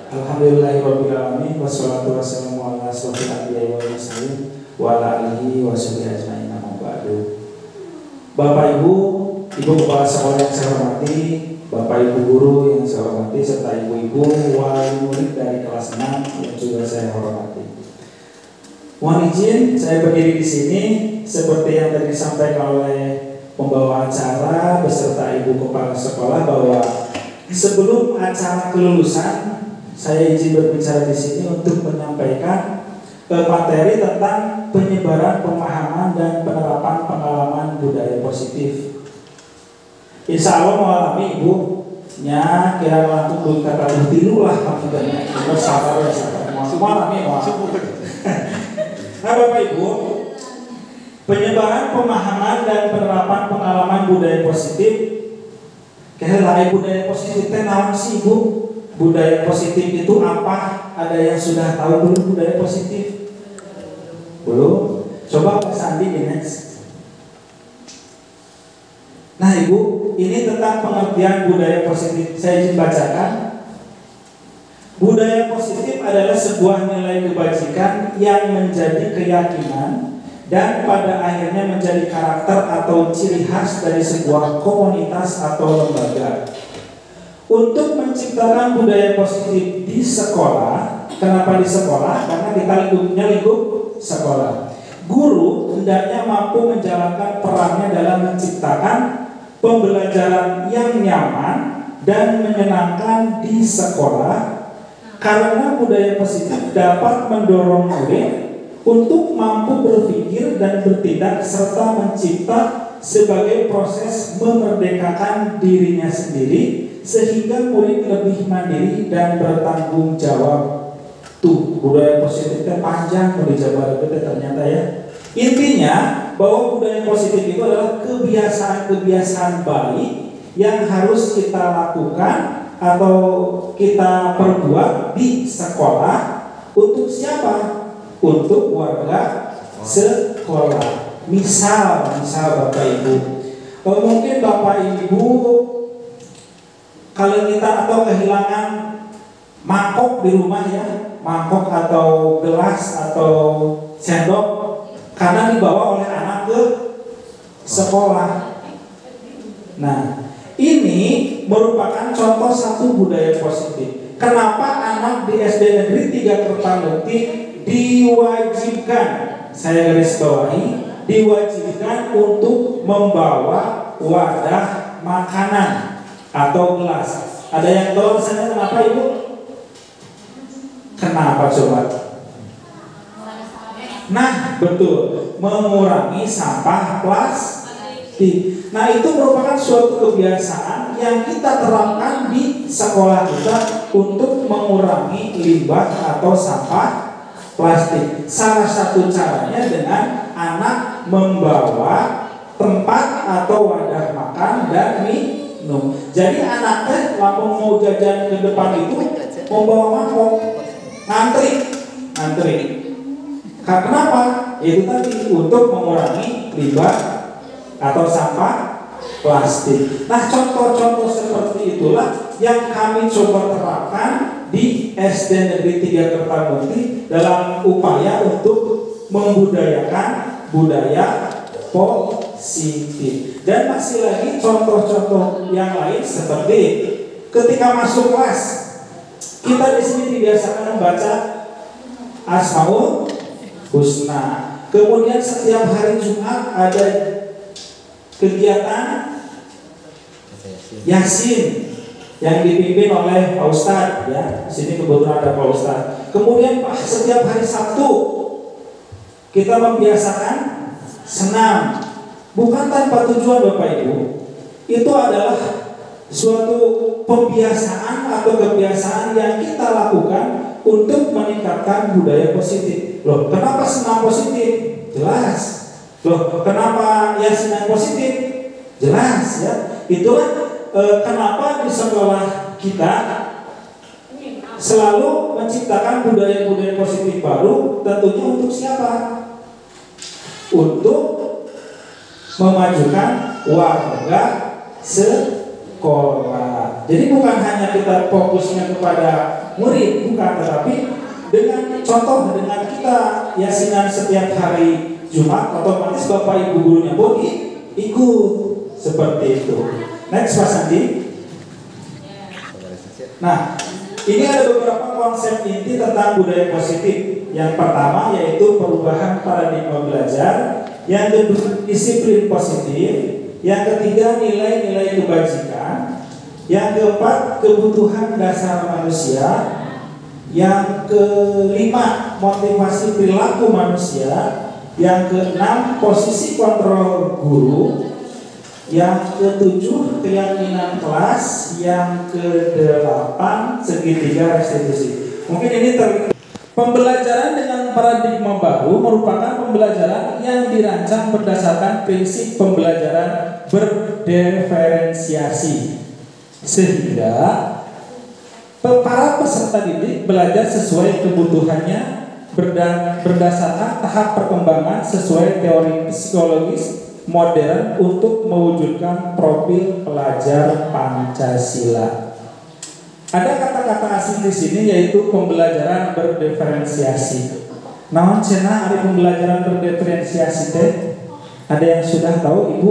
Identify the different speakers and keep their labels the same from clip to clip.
Speaker 1: Alhamdulillahirabbil alamin wassalatu wassalamu ala asyrofil anbiya'i wal mursalin wa ala alihi washabihi ajmain amma ba'du. Bapak Ibu, Ibu Kepala Sekolah yang saya hormati, Bapak Ibu guru yang saya hormati serta ibu-ibu wali murid dari kelas 6 yang juga saya hormati. Mohon izin saya berdiri di sini seperti yang tadi disampaikan oleh pembawa acara beserta Ibu Kepala Sekolah bahwa sebelum acara kelulusan saya izin berbicara di sini untuk menyampaikan materi tentang penyebaran pemahaman dan penerapan pengalaman budaya positif. Insya Allah mengalami Ibu nya kira langsung dulu kata tilu lah maksudnya. Terus sabar ya sabar. Mengalami Nah Bapak Ibu, penyebaran pemahaman dan penerapan pengalaman budaya positif. Kira budaya positif teh naon sih Ibu? Budaya positif itu apa? Ada yang sudah tahu belum budaya positif? Belum? Coba Pak Sandi di next. Nah Ibu, ini tentang pengertian budaya positif. Saya izin bacakan. Budaya positif adalah sebuah nilai kebajikan yang menjadi keyakinan dan pada akhirnya menjadi karakter atau ciri khas dari sebuah komunitas atau lembaga. Untuk menciptakan budaya positif di sekolah, kenapa di sekolah? Karena kita lingkup sekolah. Guru hendaknya mampu menjalankan perannya dalam menciptakan pembelajaran yang nyaman dan menyenangkan di sekolah, karena budaya positif dapat mendorong murid untuk mampu berpikir dan bertindak serta mencipta sebagai proses memerdekakan dirinya sendiri sehingga murid lebih mandiri dan bertanggung jawab. Tuh, budaya positif itu panjang mau dijabar ternyata ya. Intinya bahwa budaya positif itu adalah kebiasaan-kebiasaan baik yang harus kita lakukan atau kita perbuat di sekolah. Untuk siapa? Untuk warga sekolah. Misal Bapak Ibu, mungkin Bapak Ibu kalau kita atau kehilangan mangkok di rumah ya, mangkok atau gelas atau sendok karena dibawa oleh anak ke sekolah. Nah, ini merupakan contoh satu budaya positif. Kenapa anak di SD Negeri 3 Kertamukti diwajibkan, saya garis bawahi, diwajibkan untuk membawa wadah makanan atau gelas. Ada yang tahu sana kenapa Ibu? Kenapa coba? Nah betul, mengurangi sampah plastik. Nah itu merupakan suatu kebiasaan yang kita terapkan di sekolah kita untuk mengurangi limbah atau sampah plastik. Salah satu caranya dengan anak membawa tempat atau wadah makan dan minum. Jadi anaknya langsung mau jajan ke depan itu membawa mangkok, ngantri. Kenapa? Itu tadi untuk mengurangi limbah atau sampah plastik. Nah contoh-contoh seperti itulah yang kami coba terapkan di SD Negeri 3 Kertamukti dalam upaya untuk membudayakan budaya positif. Dan masih lagi contoh-contoh yang lain seperti ketika masuk kelas kita di sini dibiasakan membaca Asmaul Husna. Kemudian setiap hari Jumat ada kegiatan Yasin yang dipimpin oleh Pak Ustadz ya. Di sini kebetulan ada Pak Ustadz. Kemudian setiap hari Sabtu kita membiasakan senam. Bukan tanpa tujuan Bapak Ibu. Itu adalah suatu pembiasaan atau kebiasaan yang kita lakukan untuk meningkatkan budaya positif. Loh, kenapa senam positif? Jelas. Loh, kenapa ya senam positif? Jelas ya. Itulah kenapa di sekolah kita selalu menciptakan budaya-budaya positif baru. Tentunya untuk siapa? Untuk memajukan warga sekolah. Jadi bukan hanya kita fokusnya kepada murid, bukan, tetapi dengan contoh, dengan kita yasinan setiap hari Jumat, otomatis Bapak Ibu gurunya pun ikut seperti itu. Next Pak Sandi. Nah, ini ada beberapa konsep inti tentang budaya positif. Yang pertama yaitu perubahan paradigma belajar, yang kedua disiplin positif, yang ketiga nilai-nilai kebajikan, yang keempat kebutuhan dasar manusia, yang kelima motivasi perilaku manusia, yang keenam posisi kontrol guru, yang ketujuh keyakinan kelas, yang kedelapan segitiga restitusi. Mungkin ini pembelajaran dengan paradigma baru merupakan pembelajaran yang dirancang berdasarkan prinsip pembelajaran berdiferensiasi, sehingga para peserta didik belajar sesuai kebutuhannya berdasarkan tahap perkembangan sesuai teori psikologis modern untuk mewujudkan profil pelajar Pancasila. Ada kata-kata asing di sini yaitu pembelajaran berdiferensiasi. Naon cenah ari pembelajaran berdiferensiasi teh? Ada yang sudah tahu Ibu?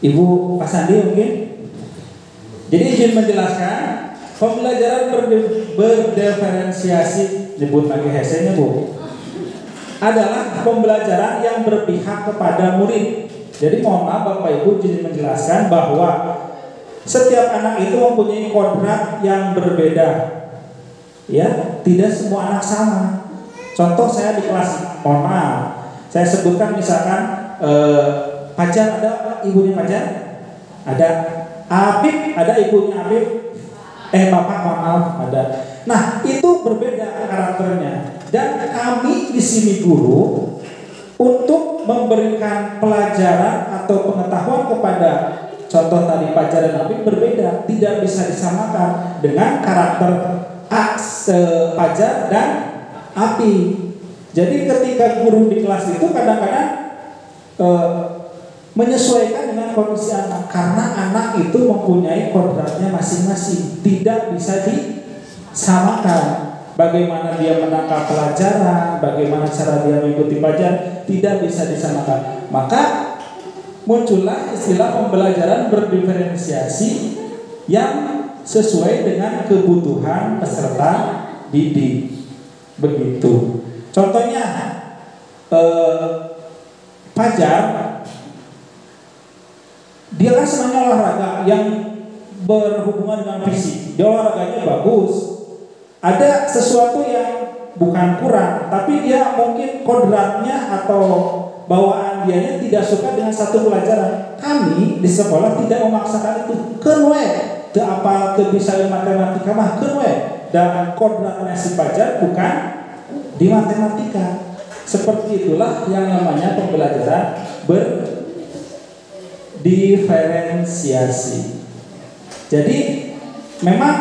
Speaker 1: Ibu Pak Sandi mungkin? Jadi izin menjelaskan pembelajaran berdiferensiasi, nyebut lagi hesenya Bu, adalah pembelajaran yang berpihak kepada murid. Jadi mohon maaf Bapak Ibu, izin menjelaskan bahwa setiap anak itu mempunyai kodrat yang berbeda. Ya, tidak semua anak sama. Contoh saya di kelas, mohon maaf, saya sebutkan misalkan Pajar, ada ibunya Pajar? Ada. Abib, ada ibunya Abib? Bapak, mohon maaf, ada. Nah, itu berbeda karakternya. Dan kami di sini guru untuk memberikan pelajaran atau pengetahuan kepada contoh tadi Pajar dan Abib berbeda, tidak bisa disamakan dengan karakter Pajar dan Abib. Jadi ketika guru di kelas itu kadang-kadang menyesuaikan dengan kondisi anak, karena anak itu mempunyai kodratnya masing-masing, tidak bisa disamakan. Bagaimana dia menangkap pelajaran, bagaimana cara dia mengikuti pelajaran, tidak bisa disamakan. Maka muncullah istilah pembelajaran berdiferensiasi yang sesuai dengan kebutuhan peserta didik. Begitu. Contohnya Pajar, dia kan semuanya olahraga yang berhubungan dengan fisik. Dia olahraganya bagus. Ada sesuatu yang bukan kurang, tapi dia mungkin kodratnya atau bawaan dianya tidak suka dengan satu pelajaran. Kami di sekolah tidak memaksakan itu. Kenwe, teu apa teu bisa matematika mah kenwe. Dan kodratnya si Pajar bukan di matematika. Seperti itulah yang namanya pembelajaran berdiferensiasi. Jadi memang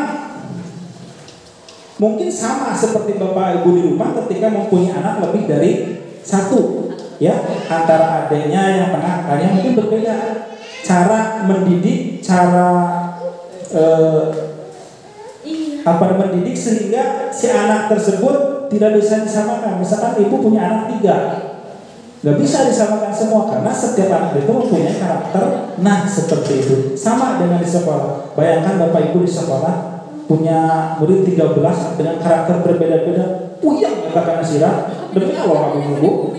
Speaker 1: mungkin sama seperti Bapak Ibu di rumah ketika mempunyai anak lebih dari satu, ya, antara adanya yang tengah-tengahnya mungkin berbeda. Cara mendidik, mendidik sehingga si anak tersebut tidak bisa disamakan. Misalkan ibu punya anak 3, nggak bisa disamakan semua karena setiap anak itu mempunyai karakter. Nah seperti itu, sama dengan di sekolah. Bayangkan Bapak Ibu di sekolah punya murid 13 dengan karakter berbeda-beda. Puyang katakan sirah, demi Allah ibu.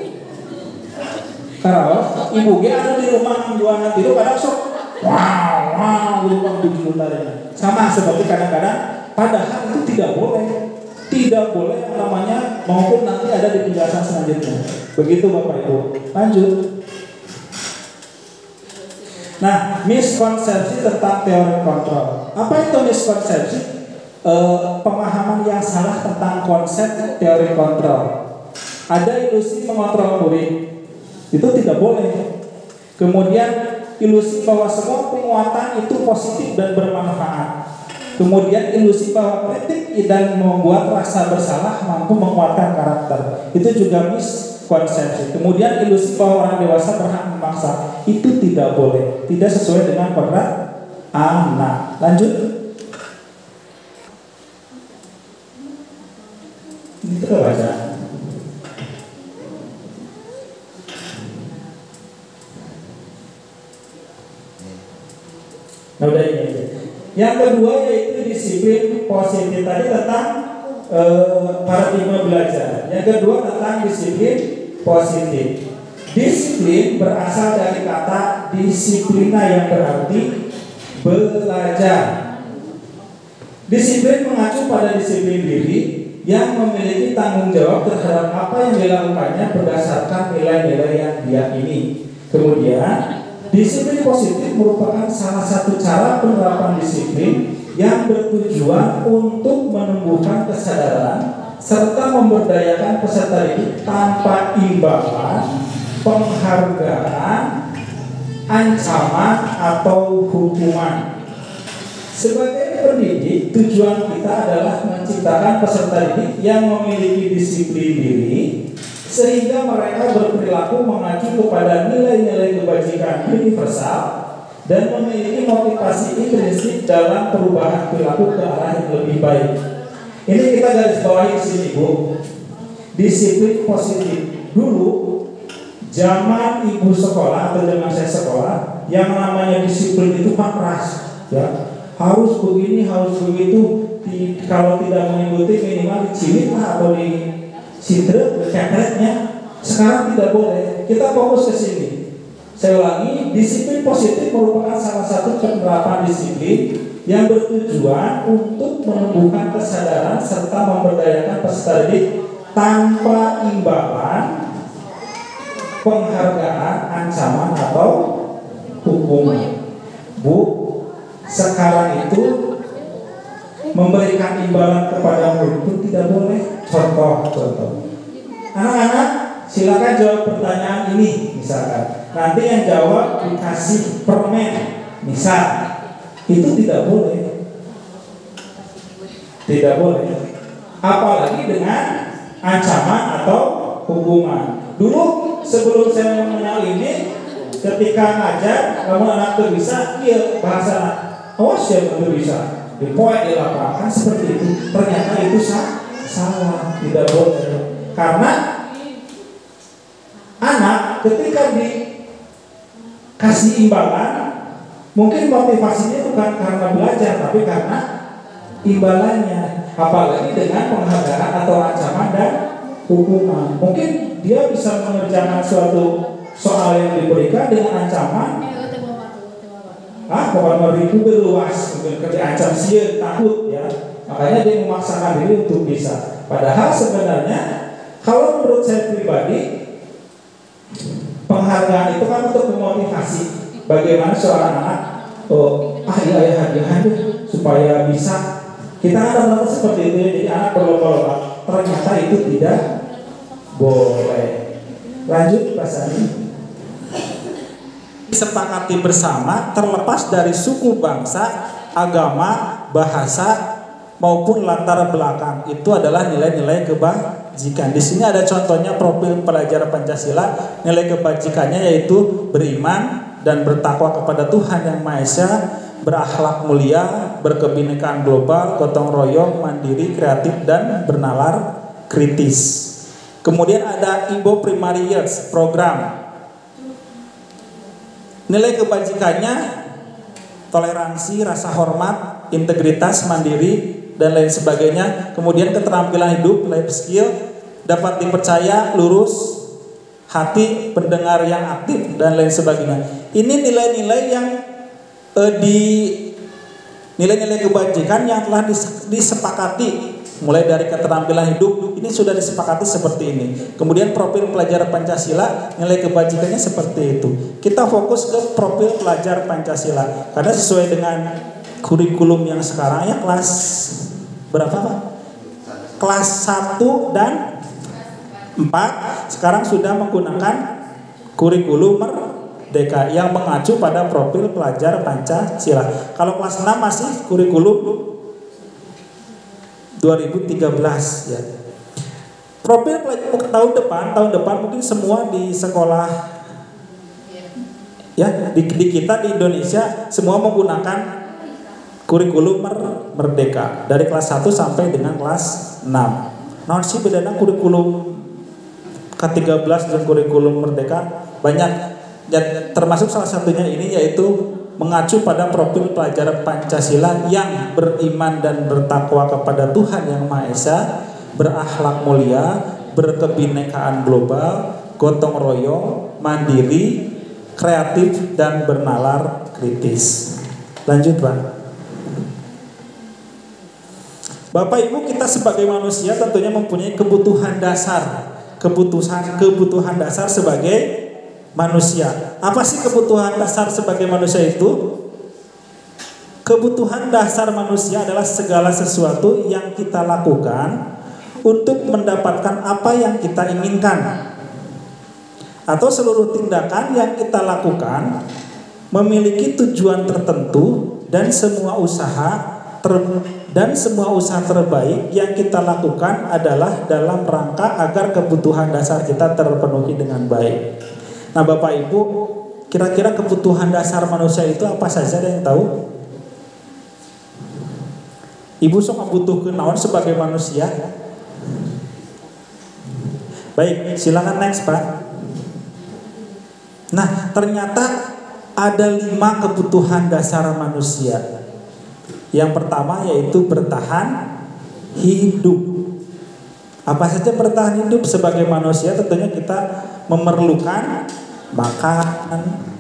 Speaker 1: Karena ibu ge anu di rumah jualan tidur kadang sok wow di rumah 7 juta. Sama seperti kadang-kadang, padahal itu tidak boleh. Tidak boleh namanya, maupun nanti ada di penjelasan selanjutnya. Begitu Bapak Ibu. Lanjut. Nah, miskonsepsi tentang teori kontrol. Apa itu miskonsepsi? Pemahaman yang salah tentang konsep teori kontrol. Ada ilusi mengontrol murid, itu tidak boleh. Kemudian ilusi bahwa semua penguatan itu positif dan bermanfaat. Kemudian ilusi bahwa kritik dan membuat rasa bersalah mampu menguatkan karakter. Itu juga konsepsi. Kemudian ilusi bahwa orang dewasa berhak memaksa, itu tidak boleh, tidak sesuai dengan kodrat anak. Lanjut. Ini kita baca. Nah, udah ini aja. Yang kedua yaitu disiplin positif. Tadi tentang paradigma belajar. Yang kedua tentang disiplin positif. Disiplin berasal dari kata disiplina yang berarti belajar. Disiplin mengacu pada disiplin diri yang memiliki tanggung jawab terhadap apa yang dilakukannya berdasarkan nilai-nilai yang diyakini. Kemudian disiplin positif merupakan salah satu cara penerapan disiplin yang bertujuan untuk menumbuhkan kesadaran serta memberdayakan peserta didik tanpa imbalan, penghargaan, ancaman atau hukuman. Sebagai pendidik, tujuan kita adalah menciptakan peserta didik yang memiliki disiplin diri sehingga mereka berperilaku mengacu kepada nilai-nilai kebajikan universal dan memiliki motivasi intrinsik dalam perubahan perilaku ke arah yang lebih baik. Ini kita garis bawahi di sini, Bu. Disiplin positif. Dulu zaman ibu sekolah atau zaman saya sekolah, yang namanya disiplin itu kan keras, ya. Harus begini, harus begitu. Kalau tidak mengikuti minimal dicilik atau di sidra, kekretnya. Sekarang tidak boleh. Kita fokus ke sini. Saya ulangi, disiplin positif merupakan salah satu penerapan disiplin yang bertujuan untuk menumbuhkan kesadaran serta memberdayakan peserta didik tanpa imbalan, penghargaan, ancaman atau hukuman. Bu, sekarang itu memberikan imbalan kepada murid itu tidak boleh. Contoh. Anak-anak, silakan jawab pertanyaan ini misalkan. Nanti yang jawab dikasih permen, misal. Itu tidak boleh. Tidak boleh. Apalagi dengan ancaman atau hukuman. Dulu sebelum saya mengenal ini, ketika ngajar, kamu anak itu bisa, iya bahasa awas ya itu bisa. Dipoek di lapangan seperti itu. Ternyata itu salah, tidak boleh. Karena anak ketika dikasih imbalan, mungkin motivasinya bukan karena belajar, tapi karena imbalannya. Apalagi dengan penghargaan atau ancaman dan hukuman. Mungkin dia bisa mengerjakan suatu soal yang diberikan dengan ancaman. Pokoknya ribu berluas, mungkin diancam sieun takut ya. Makanya dia memaksakan diri untuk bisa. Padahal sebenarnya kalau menurut saya pribadi, penghargaan itu kan untuk memotivasi bagaimana seorang anak hadiah supaya bisa. Kita ada seperti itu, jadi anak berlomba-lomba. Ternyata itu tidak boleh. Lanjut Pak Sani. Sepakati bersama terlepas dari suku, bangsa, agama, bahasa maupun latar belakang. Itu adalah nilai-nilai kebajikan. Di sini ada contohnya profil pelajar Pancasila. Nilai kebajikannya yaitu beriman dan bertakwa kepada Tuhan Yang Maha Esa, berakhlak mulia, berkebinekaan global, gotong royong, mandiri, kreatif dan bernalar kritis. Kemudian ada Ibo Primary Years program. Nilai kebajikannya toleransi, rasa hormat, integritas, mandiri dan lain sebagainya. Kemudian keterampilan hidup, life skill, dapat dipercaya, lurus, hati, pendengar yang aktif dan lain sebagainya. Ini nilai-nilai yang nilai-nilai kebajikan yang telah disepakati. Mulai dari keterampilan hidup, ini sudah disepakati seperti ini. Kemudian profil pelajar Pancasila, nilai kebajikannya seperti itu. Kita fokus ke profil pelajar Pancasila karena sesuai dengan kurikulum yang sekarang ya kelas berapa Pak? Kelas 1 dan 4 sekarang sudah menggunakan kurikulum Merdeka yang mengacu pada profil pelajar Pancasila. Kalau kelas 6 masih kurikulum 2013 ya. Profil tahun depan mungkin semua di sekolah ya di kita di Indonesia semua menggunakan kurikulum merdeka dari kelas 1 sampai dengan kelas 6. Nah, sih bedanya kurikulum ke-13 dan kurikulum merdeka banyak ya, termasuk salah satunya ini yaitu mengacu pada profil pelajar Pancasila yang beriman dan bertakwa kepada Tuhan Yang Maha Esa, berakhlak mulia, berkebinekaan global, gotong royong, mandiri, kreatif dan bernalar kritis. Lanjut, Pak. Bapak Ibu, kita sebagai manusia tentunya mempunyai kebutuhan dasar. Kebutuhan dasar sebagai manusia. Apa sih kebutuhan dasar sebagai manusia itu? Kebutuhan dasar manusia adalah segala sesuatu yang kita lakukan untuk mendapatkan apa yang kita inginkan, atau seluruh tindakan yang kita lakukan memiliki tujuan tertentu dan semua usaha terbaik yang kita lakukan adalah dalam rangka agar kebutuhan dasar kita terpenuhi dengan baik. Nah, Bapak Ibu, kira-kira kebutuhan dasar manusia itu apa saja, ada yang tahu? Ibu sok membutuhkan naon sebagai manusia? Baik, silakan next, Pak. Nah, ternyata ada 5 kebutuhan dasar manusia. Yang pertama yaitu bertahan hidup. Apa saja bertahan hidup sebagai manusia? Tentunya kita memerlukan makan,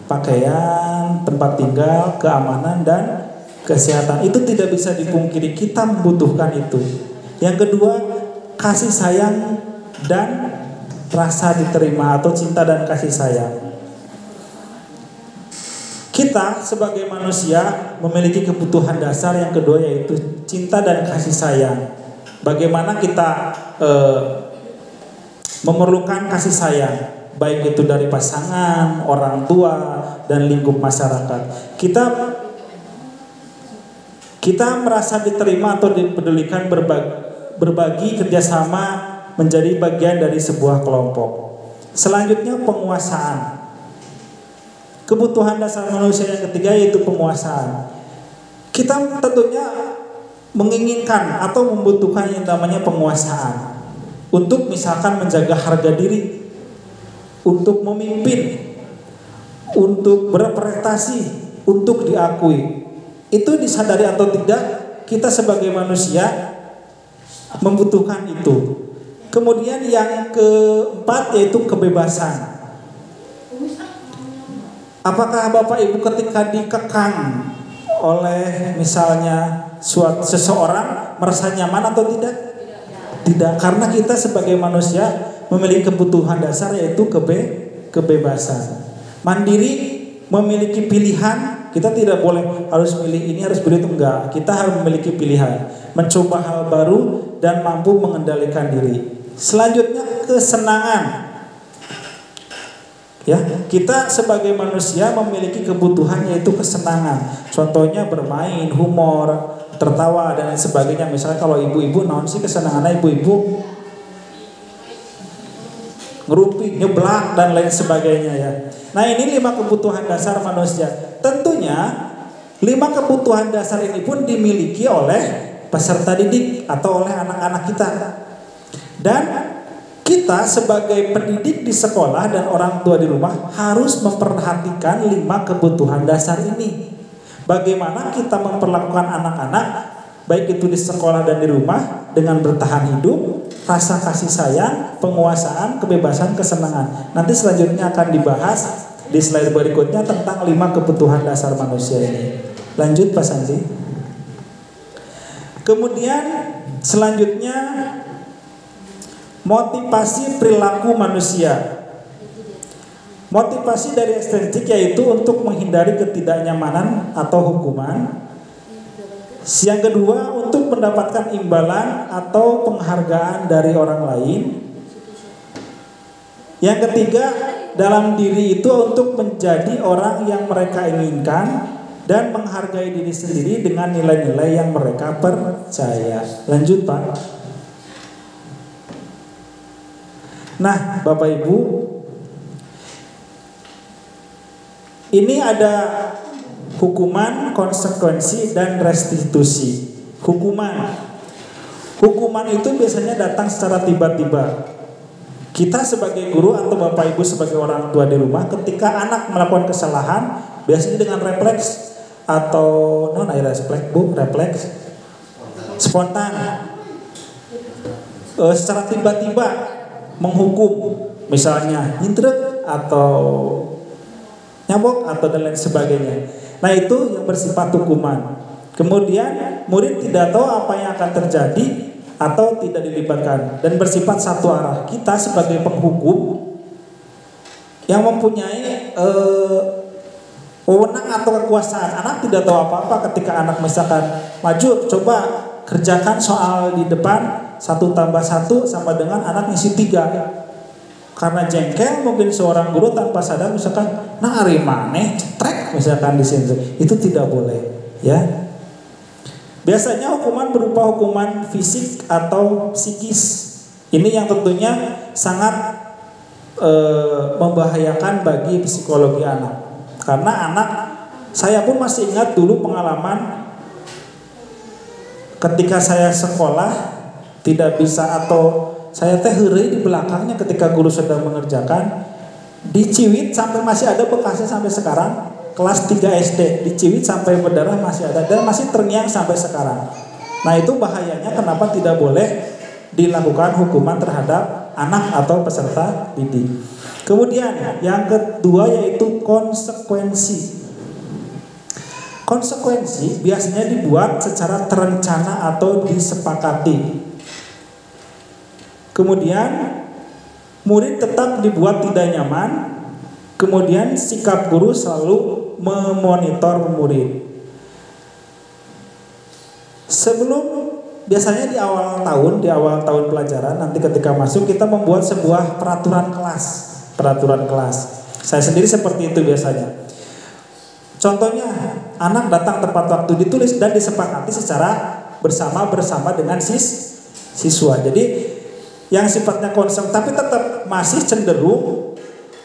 Speaker 1: pakaian, tempat tinggal, keamanan dan kesehatan. Itu tidak bisa dipungkiri, kita membutuhkan itu. Yang kedua, kasih sayang dan rasa diterima atau cinta dan kasih sayang. Kita sebagai manusia memiliki kebutuhan dasar yang kedua yaitu cinta dan kasih sayang. Bagaimana kita memerlukan kasih sayang, baik itu dari pasangan, orang tua, dan lingkup masyarakat. Kita merasa diterima atau dipedulikan, berbagi kerjasama menjadi bagian dari sebuah kelompok. Selanjutnya penguasaan. Kebutuhan dasar manusia yang ketiga yaitu penguasaan. Kita tentunya menginginkan atau membutuhkan yang namanya penguasaan untuk misalkan menjaga harga diri, untuk memimpin, untuk berprestasi, untuk diakui. Itu disadari atau tidak, kita sebagai manusia membutuhkan itu. Kemudian yang keempat yaitu kebebasan. Apakah Bapak Ibu ketika dikekang oleh misalnya seseorang merasa nyaman atau tidak? Tidak, karena kita sebagai manusia memiliki kebutuhan dasar yaitu kebebasan. Mandiri, memiliki pilihan, kita tidak boleh harus pilih ini, harus pilih itu, enggak. Kita harus memiliki pilihan, mencoba hal baru dan mampu mengendalikan diri. Selanjutnya kesenangan. Ya, kita sebagai manusia memiliki kebutuhan yaitu kesenangan. Contohnya bermain, humor, tertawa dan lain sebagainya. Misalnya kalau ibu-ibu naon sih kesenangannya ibu-ibu? Ngerumpi, nyeblak dan lain sebagainya ya. Nah, ini 5 kebutuhan dasar manusia. Tentunya 5 kebutuhan dasar ini pun dimiliki oleh peserta didik atau oleh anak-anak kita. Dan kita sebagai pendidik di sekolah dan orang tua di rumah harus memperhatikan 5 kebutuhan dasar ini. Bagaimana kita memperlakukan anak-anak baik itu di sekolah dan di rumah dengan bertahan hidup, rasa kasih sayang, penguasaan, kebebasan, kesenangan. Nanti selanjutnya akan dibahas di slide berikutnya tentang 5 kebutuhan dasar manusia ini. Lanjut Pak Sandi. Kemudian selanjutnya motivasi perilaku manusia. Motivasi dari ekstrinsik yaitu untuk menghindari ketidaknyamanan atau hukuman. Yang kedua, untuk mendapatkan imbalan atau penghargaan dari orang lain. Yang ketiga, dalam diri itu untuk menjadi orang yang mereka inginkan dan menghargai diri sendiri dengan nilai-nilai yang mereka percaya. Lanjut Pak. Nah, Bapak Ibu, ini ada hukuman, konsekuensi, dan restitusi. Hukuman itu biasanya datang secara tiba-tiba. Kita sebagai guru atau Bapak Ibu sebagai orang tua di rumah, ketika anak melakukan kesalahan, biasanya dengan refleks atau refleks spontan, secara tiba-tiba menghukum, misalnya nyintrek atau nyabok atau dan lain sebagainya. Nah, itu yang bersifat hukuman. Kemudian murid tidak tahu apa yang akan terjadi atau tidak dilibatkan dan bersifat satu arah. Kita sebagai penghukum yang mempunyai wewenang atau kekuasaan, anak tidak tahu apa-apa ketika anak misalkan maju, coba kerjakan soal di depan 1 + 1 sama dengan anak ngisi 3. Karena jengkel mungkin seorang guru tanpa sadar misalkan ari maneh cetrek misalkan di sini. Itu tidak boleh, ya. Biasanya hukuman berupa hukuman fisik atau psikis. Ini yang tentunya sangat membahayakan bagi psikologi anak. Karena anak, saya pun masih ingat dulu pengalaman ketika saya sekolah tidak bisa atau saya heureuy di belakangnya ketika guru sedang mengerjakan di Ciwit sampai masih ada bekasnya sampai sekarang, kelas 3 SD di Ciwit sampai berdarah masih ada dan masih terngiang sampai sekarang. Nah, itu bahayanya kenapa tidak boleh dilakukan hukuman terhadap anak atau peserta didik. Kemudian yang kedua yaitu konsekuensi. Konsekuensi biasanya dibuat secara terencana atau disepakati. Kemudian murid tetap dibuat tidak nyaman. Kemudian sikap guru selalu memonitor murid. Biasanya di awal tahun pelajaran, nanti ketika masuk kita membuat sebuah peraturan kelas. Saya sendiri seperti itu biasanya. Contohnya, anak datang tepat waktu, ditulis dan disepakati secara bersama dengan siswa. Jadi yang sifatnya konsep tapi tetap masih cenderung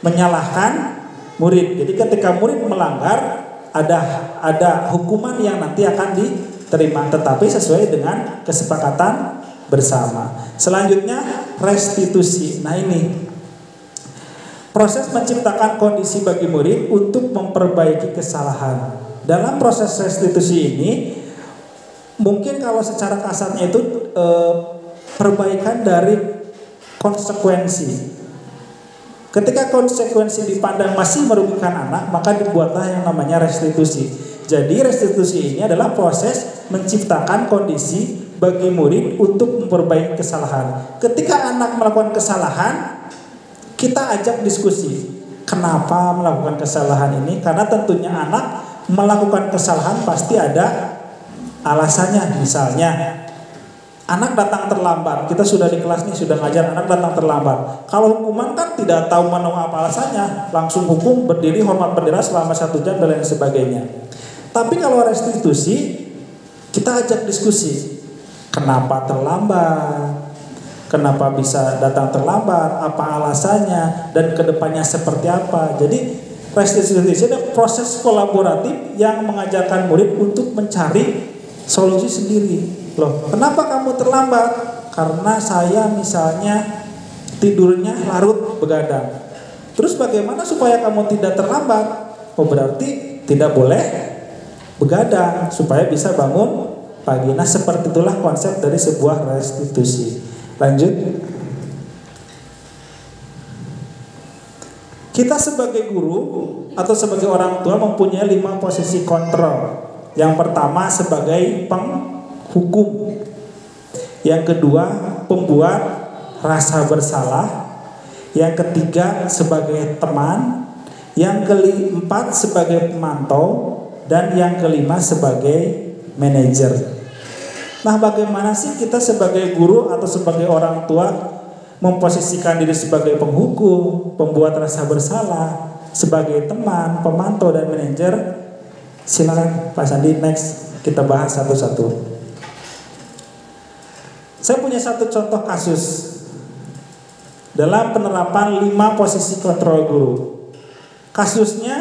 Speaker 1: menyalahkan murid. Jadi ketika murid melanggar ada hukuman yang nanti akan diterima, tetapi sesuai dengan kesepakatan bersama. Selanjutnya restitusi. Nah, ini proses menciptakan kondisi bagi murid untuk memperbaiki kesalahan. Dalam proses restitusi ini mungkin kalau secara kasarnya itu perbaikan dari konsekuensi. Ketika konsekuensi dipandang masih merugikan anak, maka dibuatlah yang namanya restitusi. Jadi restitusi ini adalah proses menciptakan kondisi bagi murid untuk memperbaiki kesalahan. Ketika anak melakukan kesalahan, kita ajak diskusi. Kenapa melakukan kesalahan ini? Karena tentunya anak melakukan kesalahan pasti ada alasannya. Misalnya anak datang terlambat, kita sudah di kelas nih, sudah ngajar, anak datang terlambat. Kalau hukuman kan tidak tahu mana apa alasannya, langsung hukum berdiri hormat bendera selama 1 jam dan lain sebagainya. Tapi kalau restitusi, kita ajak diskusi. Kenapa terlambat? Kenapa bisa datang terlambat? Apa alasannya? Dan kedepannya seperti apa? Jadi restitusi adalah proses kolaboratif yang mengajarkan murid untuk mencari solusi sendiri. Loh, kenapa kamu terlambat? Karena saya misalnya tidurnya larut begadang. Terus bagaimana supaya kamu tidak terlambat? Oh, berarti tidak boleh begadang supaya bisa bangun pagi. Nah, seperti itulah konsep dari sebuah restitusi. Lanjut. Kita sebagai guru atau sebagai orang tua mempunyai 5 posisi kontrol. Yang pertama sebagai penghukum. Yang kedua pembuat rasa bersalah. Yang ketiga sebagai teman. Yang keempat sebagai pemantau. Dan yang kelima sebagai manajer. Nah, bagaimana sih kita sebagai guru atau sebagai orang tua memposisikan diri sebagai penghukum, pembuat rasa bersalah, sebagai teman, pemantau, dan manajer? Silakan Pak Sandi, next kita bahas satu-satu. Saya punya satu contoh kasus. dalam penerapan 5 posisi kontrol guru. Kasusnya,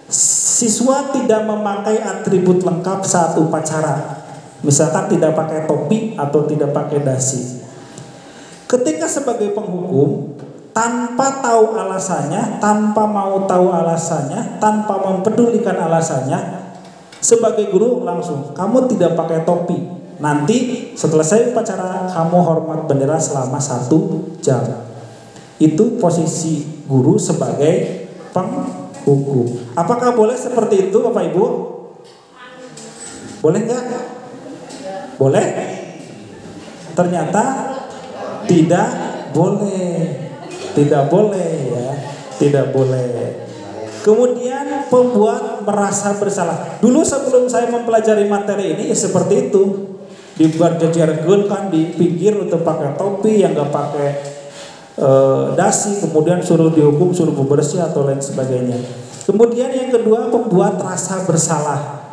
Speaker 1: siswa tidak memakai atribut lengkap saat upacara. Misalkan tidak pakai topi atau tidak pakai dasi. Ketika sebagai penghukum, tanpa tahu alasannya, tanpa mau tahu alasannya, tanpa mempedulikan alasannya, sebagai guru langsung, kamu tidak pakai topi. Nanti setelah saya upacara, kamu hormat bendera selama 1 jam. Itu posisi guru sebagai penghukum. Apakah boleh seperti itu, Bapak Ibu? Boleh nggak? Boleh? Ternyata tidak boleh. Tidak boleh ya. Tidak boleh. Kemudian pembuat merasa bersalah. Dulu sebelum saya mempelajari materi ini ya seperti itu. Dibuat jajarkan kan di pinggir untuk pakai topi, yang nggak pakai dasi, kemudian suruh dihukum, suruh bebersih atau lain sebagainya. Kemudian yang kedua, pembuat rasa bersalah.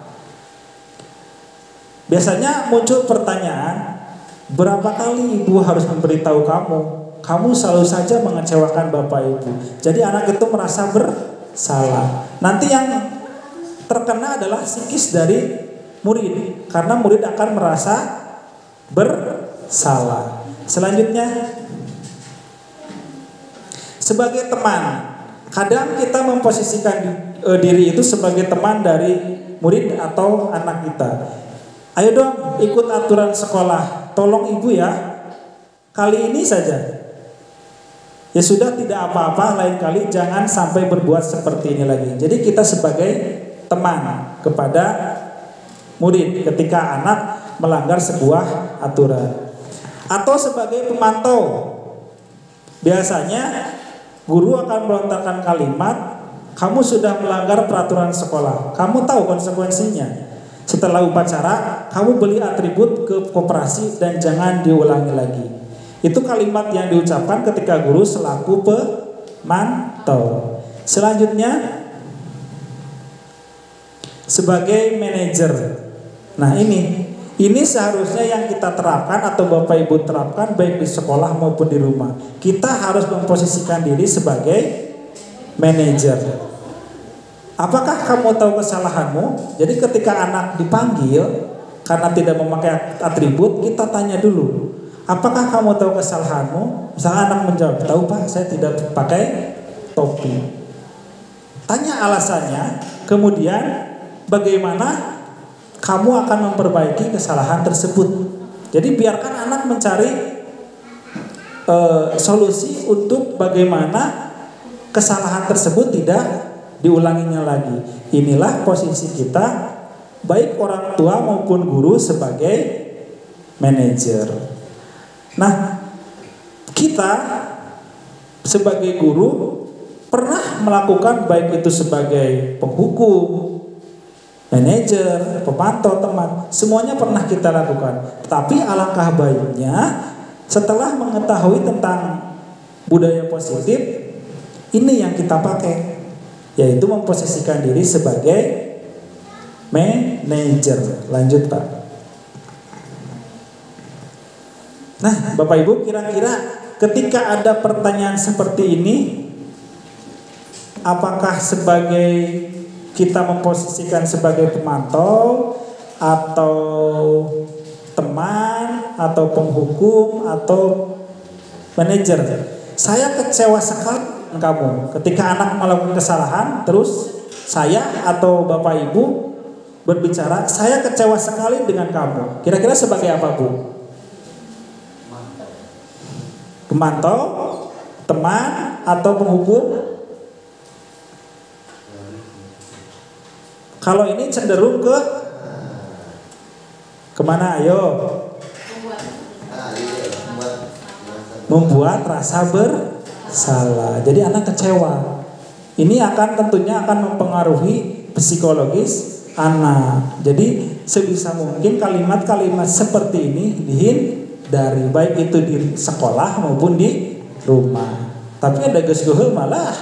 Speaker 1: Biasanya muncul pertanyaan, berapa kali ibu harus memberitahu kamu? Kamu selalu saja mengecewakan bapak ibu. Jadi anak itu merasa bersalah. Nanti yang terkena adalah psikis dari murid, karena murid akan merasa bersalah. Selanjutnya, sebagai teman, kadang kita memposisikan diri itu sebagai teman dari murid atau anak kita. Ayo dong ikut aturan sekolah, tolong ibu ya, kali ini saja. Ya sudah, tidak apa-apa, lain kali jangan sampai berbuat seperti ini lagi. Jadi kita sebagai teman kepada murid ketika anak melanggar sebuah aturan. Atau sebagai pemantau, biasanya guru akan melontarkan kalimat, kamu sudah melanggar peraturan sekolah, kamu tahu konsekuensinya. Setelah upacara, kamu beli atribut ke koperasi dan jangan diulangi lagi. Itu kalimat yang diucapkan ketika guru selaku pemantau. Selanjutnya, sebagai manajer. Nah ini seharusnya yang kita terapkan atau Bapak Ibu terapkan baik di sekolah maupun di rumah. Kita harus memposisikan diri sebagai manajer. Apakah kamu tahu kesalahanmu? Jadi ketika anak dipanggil karena tidak memakai atribut, kita tanya dulu, apakah kamu tahu kesalahanmu? Misalnya anak menjawab, tahu Pak, saya tidak pakai topi. Tanya alasannya, kemudian bagaimana kamu akan memperbaiki kesalahan tersebut. Jadi biarkan anak mencari solusi untuk bagaimana kesalahan tersebut tidak diulanginya lagi. Inilah posisi kita, baik orang tua maupun guru sebagai manajer. Nah, kita sebagai guru pernah melakukan baik itu sebagai penghukum, manajer, pemantau, teman, semuanya pernah kita lakukan. Tapi alangkah baiknya setelah mengetahui tentang budaya positif, ini yang kita pakai, yaitu memposisikan diri sebagai manajer. Lanjut Pak. Nah Bapak Ibu, kira-kira ketika ada pertanyaan seperti ini, apakah sebagai kita memposisikan sebagai pemantau atau teman atau penghukum atau manajer? Saya kecewa sekali kamu ketika anak melakukan kesalahan, terus saya atau Bapak Ibu berbicara, saya kecewa sekali dengan kamu. Kira-kira sebagai apa Bu? Pemantau, teman, atau penghukum? Kalau ini cenderung ke kemana? Ayo. Membuat rasa bersalah. Jadi anak kecewa. Ini tentunya akan mempengaruhi psikologis anak. Jadi sebisa mungkin kalimat-kalimat seperti ini dihindari, baik itu di sekolah maupun di rumah. Tapi ada geus-geus malah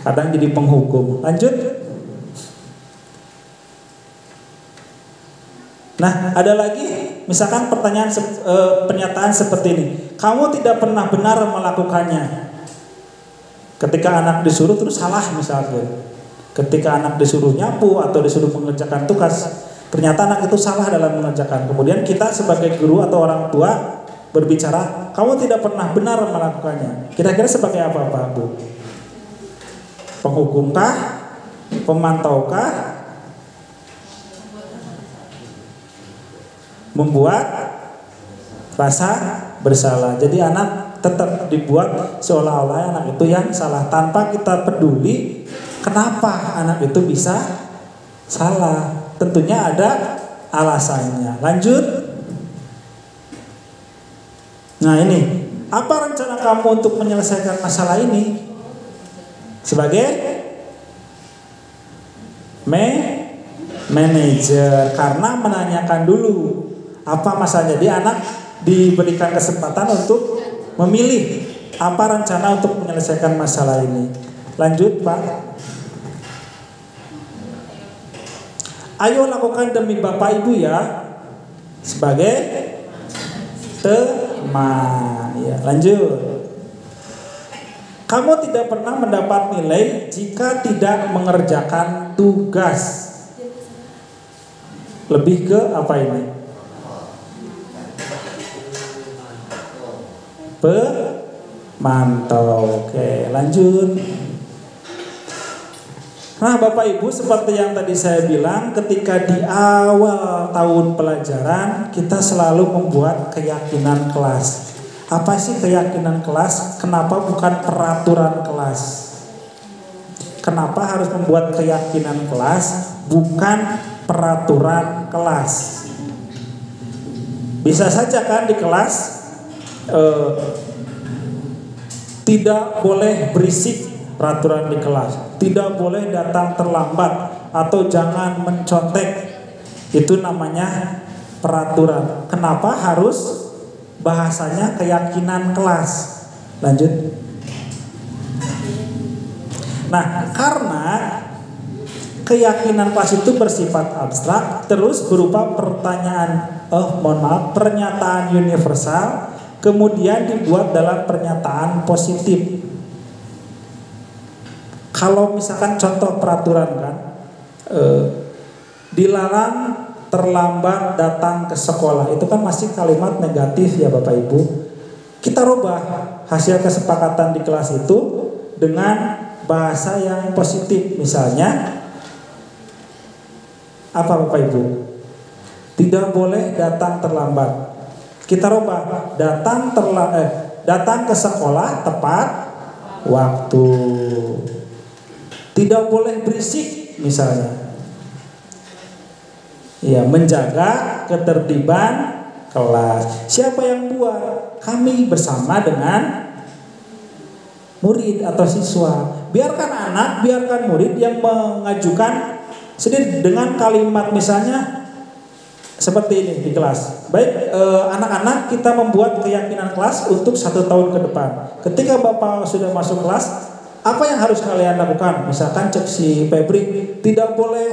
Speaker 1: kadang jadi penghukum. Lanjut. Nah, ada lagi misalkan pernyataan seperti ini. Kamu tidak pernah benar melakukannya. Ketika anak disuruh terus salah misalnya. Ketika anak disuruh nyapu atau disuruh mengerjakan tugas, ternyata anak itu salah dalam mengerjakan. Kemudian kita sebagai guru atau orang tua berbicara, kamu tidak pernah benar melakukannya. Kira-kira sebagai apa Pak Bu? Penghukumkah? Pemantaukah? Membuat rasa bersalah. Jadi anak tetap dibuat seolah-olah anak itu yang salah tanpa kita peduli kenapa anak itu bisa salah. Tentunya ada alasannya. Lanjut. Nah ini, apa rencana kamu untuk menyelesaikan masalah ini? Sebagai manajer, karena menanyakan dulu apa masalahnya. Jadi anak diberikan kesempatan untuk memilih apa rencana untuk menyelesaikan masalah ini. Lanjut Pak. Ayo lakukan demi Bapak Ibu ya, sebagai teman. Ya, lanjut. Kamu tidak pernah mendapat nilai jika tidak mengerjakan tugas. Lebih ke apa ini? Pemantau. Oke, lanjut. Nah Bapak Ibu, seperti yang tadi saya bilang, ketika di awal tahun pelajaran kita selalu membuat keyakinan kelas. Apa sih keyakinan kelas? Kenapa bukan peraturan kelas? Kenapa harus membuat keyakinan kelas bukan peraturan kelas? Bisa saja kan di kelas tidak boleh berisik. Peraturan di kelas, tidak boleh datang terlambat atau jangan mencontek. Itu namanya peraturan. Kenapa harus bahasanya keyakinan kelas? Lanjut. Nah, karena keyakinan kelas itu bersifat abstrak, terus berupa pernyataan universal, kemudian dibuat dalam pernyataan positif. Kalau misalkan contoh peraturan kan, dilarang terlambat datang ke sekolah, itu kan masih kalimat negatif ya Bapak Ibu. Kita rubah hasil kesepakatan di kelas itu dengan bahasa yang positif. Misalnya apa Bapak Ibu? Tidak boleh datang terlambat. Kita rubah datang ke sekolah tepat waktu. Tidak boleh berisik misalnya. Ya, menjaga ketertiban kelas. Siapa yang buat? Kami bersama dengan murid atau siswa. Biarkan murid yang mengajukan sendiri dengan kalimat misalnya seperti ini di kelas. Baik, anak-anak, kita membuat keyakinan kelas untuk 1 tahun ke depan. Ketika Bapak sudah masuk kelas, apa yang harus kalian lakukan? Misalkan cek si Febri, tidak boleh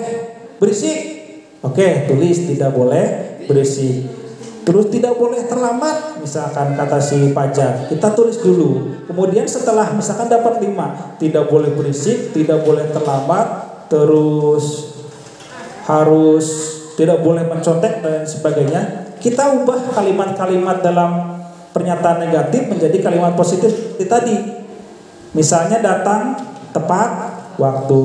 Speaker 1: berisik. Oke, tulis tidak boleh berisik. Terus tidak boleh terlambat. Misalkan kata si Pajar, kita tulis dulu. Kemudian setelah misalkan dapat 5, tidak boleh berisik, tidak boleh terlambat, terus harus tidak boleh mencontek dan sebagainya. Kita ubah kalimat-kalimat dalam pernyataan negatif menjadi kalimat positif. Itu tadi. Misalnya datang tepat waktu,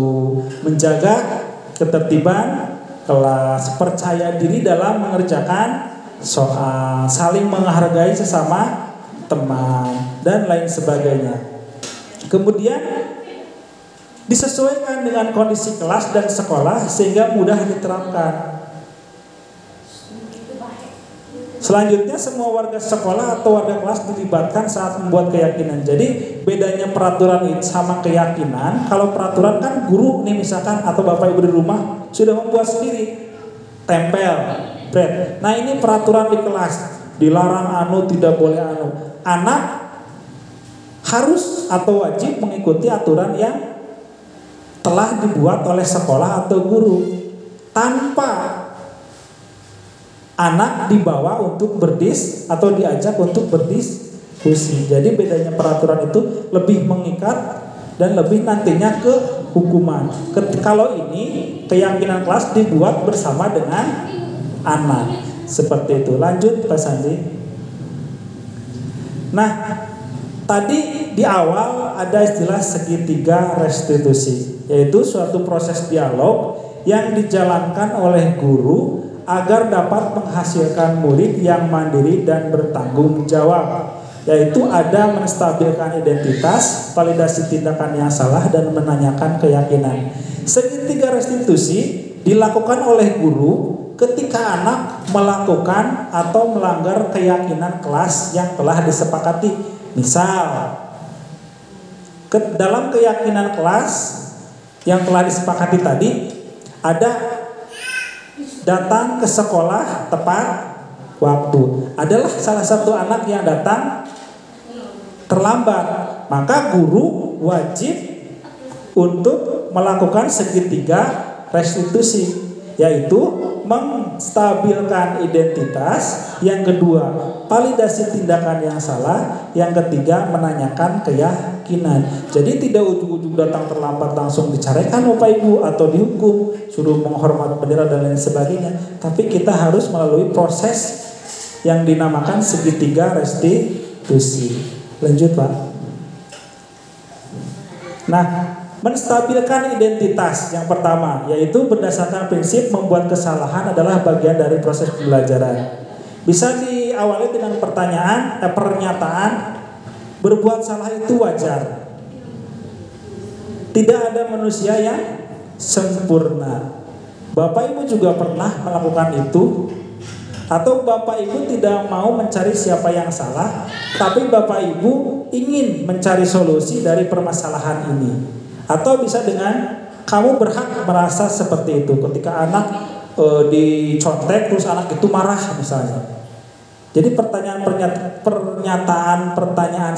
Speaker 1: menjaga ketertiban kelas, percaya diri dalam mengerjakan soal, saling menghargai sesama teman, dan lain sebagainya. Kemudian disesuaikan dengan kondisi kelas dan sekolah sehingga mudah diterapkan. Selanjutnya semua warga sekolah atau warga kelas dilibatkan saat membuat keyakinan. Jadi bedanya peraturan ini sama keyakinan. Kalau peraturan kan guru nih misalkan atau bapak ibu di rumah sudah membuat sendiri, tempel, brand. Nah ini peraturan di kelas, dilarang anu, tidak boleh anu. Anak harus atau wajib mengikuti aturan yang telah dibuat oleh sekolah atau guru tanpa anak dibawa untuk atau diajak untuk berdiskusi. Jadi bedanya peraturan itu lebih mengikat dan lebih nantinya ke hukuman. Kalau ini keyakinan kelas dibuat bersama dengan anak. Seperti itu. Lanjut Pak Sandi. Nah, tadi di awal ada istilah segitiga restitusi, yaitu suatu proses dialog yang dijalankan oleh guru agar dapat menghasilkan murid yang mandiri dan bertanggung jawab, yaitu ada menstabilkan identitas, validasi tindakan yang salah, dan menanyakan keyakinan. Segitiga restitusi dilakukan oleh guru ketika anak melakukan atau melanggar keyakinan kelas yang telah disepakati. Misal, dalam keyakinan kelas yang telah disepakati tadi, ada datang ke sekolah tepat waktu. Adalah salah satu anak yang datang terlambat, maka guru wajib untuk melakukan segitiga restitusi, yaitu menstabilkan identitas, yang kedua validasi tindakan yang salah, yang ketiga menanyakan keyakinan. Jadi tidak ujung-ujung datang terlambat langsung diceraikan Bapak Ibu atau dihukum, suruh menghormat bendera dan lain sebagainya, tapi kita harus melalui proses yang dinamakan segitiga restitusi. Lanjut Pak. Nah, menstabilkan identitas yang pertama, yaitu berdasarkan prinsip membuat kesalahan adalah bagian dari proses pembelajaran. Bisa diawali dengan pernyataan berbuat salah itu wajar. Tidak ada manusia yang sempurna. Bapak Ibu juga pernah melakukan itu. Atau Bapak Ibu tidak mau mencari siapa yang salah, tapi Bapak Ibu ingin mencari solusi dari permasalahan ini. Atau bisa dengan kamu berhak merasa seperti itu ketika anak dicontek terus anak itu marah misalnya. Jadi pertanyaan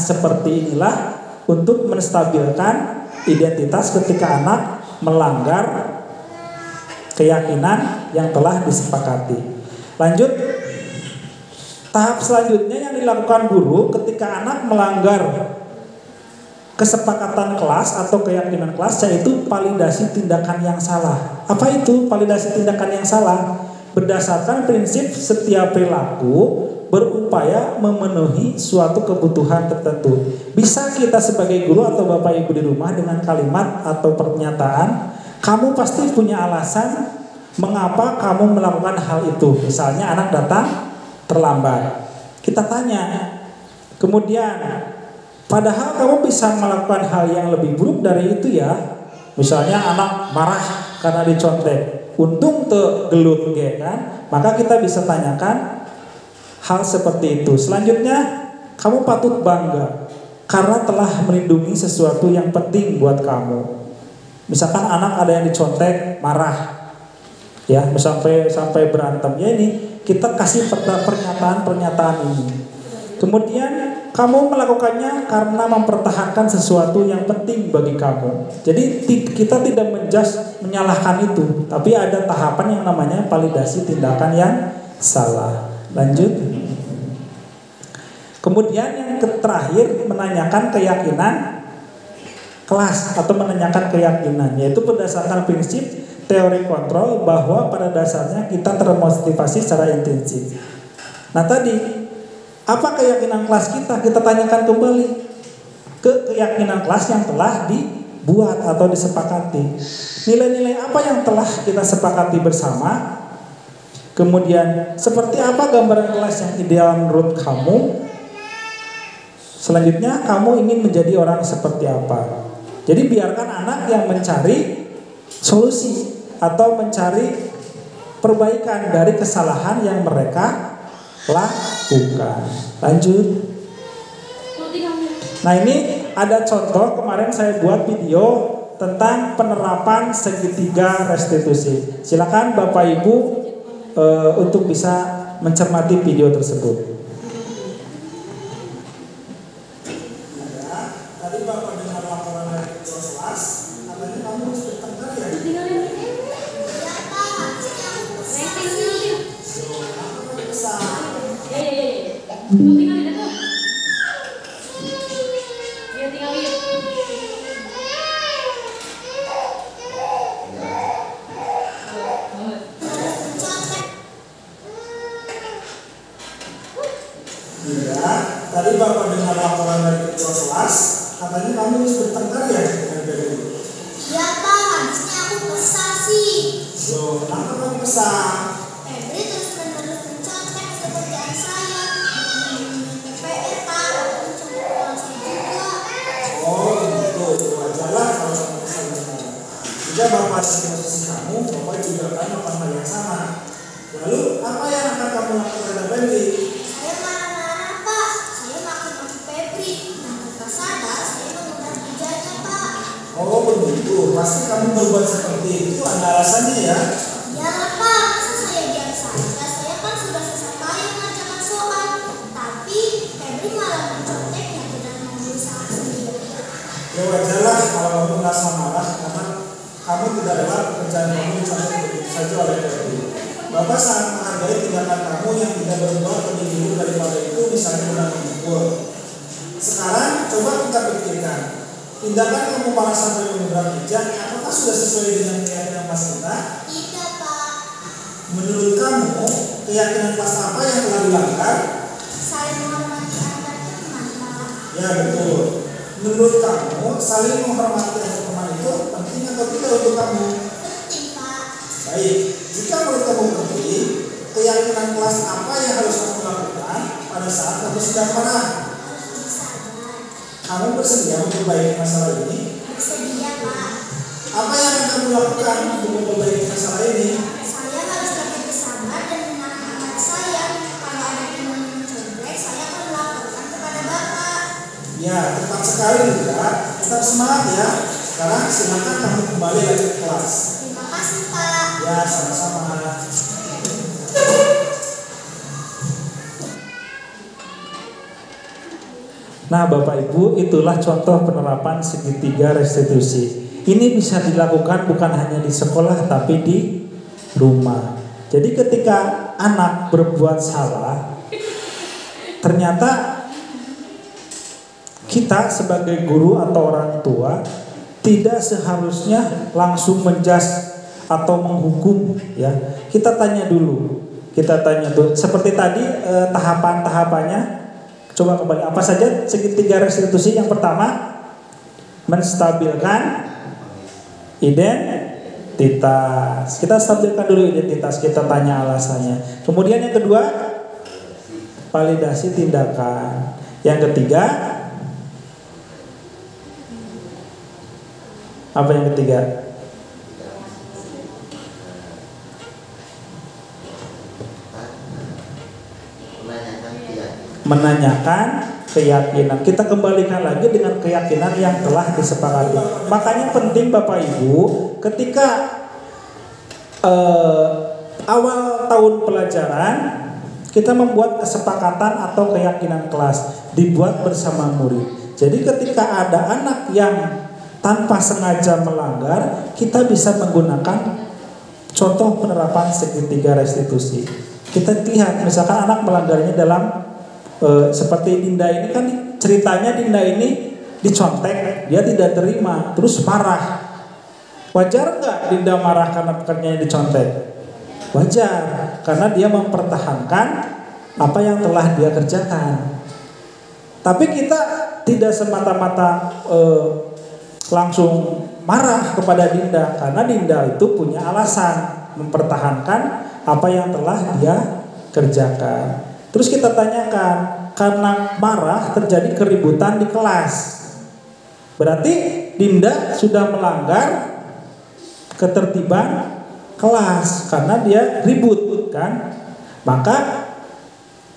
Speaker 1: seperti inilah untuk menstabilkan identitas ketika anak melanggar keyakinan yang telah disepakati. Lanjut, tahap selanjutnya yang dilakukan guru ketika anak melanggar kesepakatan kelas atau keyakinan kelas, yaitu validasi tindakan yang salah. Apa itu validasi tindakan yang salah? Berdasarkan prinsip setiap perilaku berupaya memenuhi suatu kebutuhan tertentu. Bisa kita sebagai guru atau Bapak Ibu di rumah dengan kalimat atau pernyataan, kamu pasti punya alasan mengapa kamu melakukan hal itu. Misalnya anak datang terlambat, kita tanya, kemudian padahal kamu bisa melakukan hal yang lebih buruk dari itu ya. Misalnya anak marah karena dicontek, untung gelut kan. Maka kita bisa tanyakan hal seperti itu. Selanjutnya, kamu patut bangga karena telah melindungi sesuatu yang penting buat kamu. Misalkan anak ada yang dicontek, marah, ya sampai berantem. Ya ini kita kasih pernyataan ini. Kemudian kamu melakukannya karena mempertahankan sesuatu yang penting bagi kamu. Jadi kita tidak menyalahkan itu, tapi ada tahapan yang namanya validasi tindakan yang salah. Lanjut. Kemudian yang terakhir, menanyakan keyakinan kelas atau menanyakan keyakinan, yaitu berdasarkan prinsip teori kontrol bahwa pada dasarnya kita termotivasi secara intensif. Nah tadi, apa keyakinan kelas kita? Kita tanyakan kembali ke keyakinan kelas yang telah dibuat atau disepakati. Nilai-nilai apa yang telah kita sepakati bersama? Kemudian seperti apa gambaran kelas yang ideal menurut kamu? Selanjutnya kamu ingin menjadi orang seperti apa? Jadi biarkan anak yang mencari solusi atau mencari perbaikan dari kesalahan yang mereka lakukan. Lanjut. Nah ini ada contoh, kemarin saya buat video tentang penerapan segitiga restitusi. Silakan Bapak Ibu untuk bisa mencermati video tersebut. Tadi Bapak dengar laporan dari kelas, katanya kamu harus bertengkar ya?
Speaker 2: tinggalin itu. Dia tinggalin.
Speaker 3: Iya, tadi Bapak dengar laporan dari ketua kelas, katanya kamu bertengkar ya dengan Febri?
Speaker 4: Iya Pak, habisnya aku kesal sih.
Speaker 3: Loh, kenapa kamu kesal?
Speaker 4: Febri terus-menerus mencontek pekerjaan saya. PR Pak, aku mencontek uang saya juga.
Speaker 3: Oh gitu, wajarlah kalau kamu kesal dengan Bapak. Jika Bapak di posisi kamu, Bapak juga akan melakukan hal yang sama. Lalu, apa yang akan kamu lakukan terhadap Febri?
Speaker 4: Saya marah-marah Pak, saya maki-maki Febri. Dan tanpa sadar, saya mengundang ijazah Pak.
Speaker 3: Oh begitu, pasti kamu berbuat seperti itu, ada alasannya ya?
Speaker 4: Iyalah Pak, masa saya diam saja? Saya kan sudah susah payah mengerjakan soal. Tapi Febri malah menconteknya dan berusaha sendiri.
Speaker 3: Ya wajarlah kalau kamu merasa marah karena kamu tidak rela pekerjaan kamu dicontoh begitu saja oleh Febri. Bapak sangat menghargai tindakan kamu yang tidak berubah lebih dulu daripada itu, misalnya dengan mengukur. Sekarang coba kita pikirkan, tindakan kamu malah sampai menyeberang meja, apakah sudah sesuai dengan keyakinan kelas kita?
Speaker 4: Tidak Pak,
Speaker 3: Menurut kamu, keyakinan kelas apa yang telah dilanggar?
Speaker 4: saling menghormati antar teman Pak.
Speaker 3: Ya betul. Menurut kamu, saling menghormati antar teman itu penting atau tidak untuk kamu?
Speaker 4: Penting Pak.
Speaker 3: Baik, jika menurut kamu penting, keyakinan kelas apa yang harus kamu lakukan pada saat kamu sedang marah?
Speaker 4: Harus bersabar.
Speaker 3: Kamu bersedia memperbaiki masalah ini?
Speaker 4: Bersedia Pak.
Speaker 3: Apa yang akan kamu lakukan untuk memperbaiki masalah ini?
Speaker 4: Saya harus tetap bersabar dan menahan amat saya. Kalau ada teman yang mencontek, saya akan melaporkan kepada Bapak.
Speaker 3: Ya, tepat sekali juga. Tetap semangat ya. Sekarang silakan kamu kembali lagi ke kelas.
Speaker 4: Terima kasih Pak.
Speaker 3: Ya, sama-sama.
Speaker 1: Nah, Bapak Ibu, itulah contoh penerapan segitiga restitusi. Ini bisa dilakukan bukan hanya di sekolah tapi di rumah. Jadi ketika anak berbuat salah, ternyata kita sebagai guru atau orang tua tidak seharusnya langsung menjas atau menghukum ya. Kita tanya dulu. Seperti tadi tahapan-tahapannya. Coba kembali, apa saja segitiga restitusi? Yang pertama, menstabilkan identitas. Kita stabilkan dulu identitas, kita tanya alasannya. Kemudian yang kedua, validasi tindakan. Yang ketiga, apa yang ketiga? Menanyakan keyakinan. Kita kembalikan lagi dengan keyakinan yang telah disepakati. Makanya penting Bapak Ibu, ketika awal tahun pelajaran kita membuat kesepakatan atau keyakinan kelas, dibuat bersama murid. Jadi ketika ada anak yang tanpa sengaja melanggar, kita bisa menggunakan contoh penerapan segitiga restitusi. Kita lihat misalkan anak melanggarnya dalam seperti Dinda ini kan ceritanya, Dinda ini dicontek, dia tidak terima, terus marah. Wajar nggak Dinda marah karena pekerjaannya dicontek? Wajar, karena dia mempertahankan apa yang telah dia kerjakan. Tapi kita tidak semata-mata langsung marah kepada Dinda, karena Dinda itu punya alasan mempertahankan apa yang telah dia kerjakan. Terus kita tanyakan, karena marah terjadi keributan di kelas. Berarti Dinda sudah melanggar ketertiban kelas karena dia ribut kan? Maka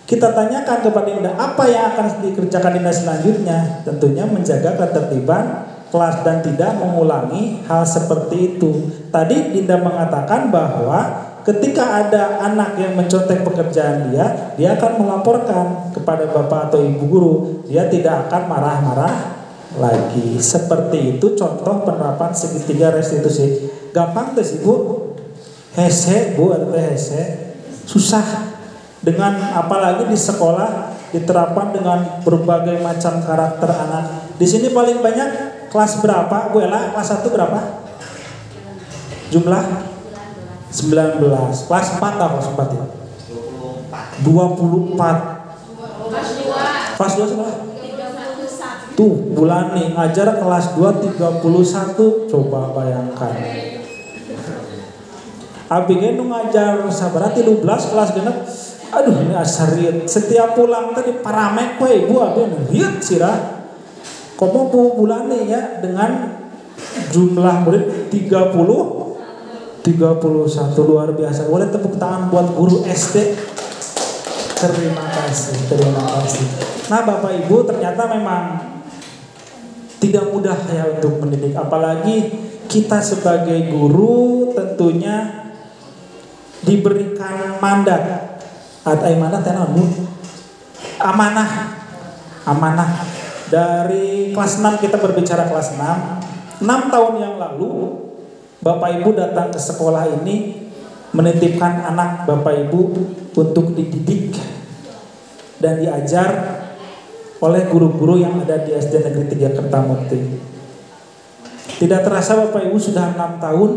Speaker 1: kita tanyakan kepada Dinda, apa yang akan dikerjakan Dinda selanjutnya? Tentunya menjaga ketertiban kelas dan tidak mengulangi hal seperti itu. Tadi Dinda mengatakan bahwa ketika ada anak yang mencontek pekerjaan dia akan melaporkan kepada bapak atau ibu guru. Dia tidak akan marah-marah lagi. Seperti itu contoh penerapan segitiga restitusi. Gampang tuh sih Bu? Hese Bu, atau hese? Susah. Dengan apalagi di sekolah diterapkan dengan berbagai macam karakter anak. Di sini paling banyak kelas berapa? Bu Ella, kelas 1 berapa? Jumlah 19. Kelas 4 atau kelas 4 ya? 24. Kelas 2 seberapa? Tuh, bulan nih ngajar kelas 2 31. Coba bayangkan. Abi ge nu ngajar sabaraha 13 kelas genep. Aduh ini asariet. Setiap pulang tadi paramek we ibu abi riet sirah. Komo bulan nih ya dengan jumlah murid 31 luar biasa. Boleh tepuk tangan buat guru SD. Terima kasih. Nah Bapak Ibu ternyata memang tidak mudah ya untuk mendidik. Apalagi kita sebagai guru tentunya diberikan mandat. Ada mandat amanah. Dari kelas 6 kita berbicara kelas 6 tahun yang lalu Bapak Ibu datang ke sekolah ini menitipkan anak Bapak Ibu untuk dididik dan diajar oleh guru-guru yang ada di SD Negeri 3 Kertamukti. Tidak terasa Bapak Ibu sudah 6 tahun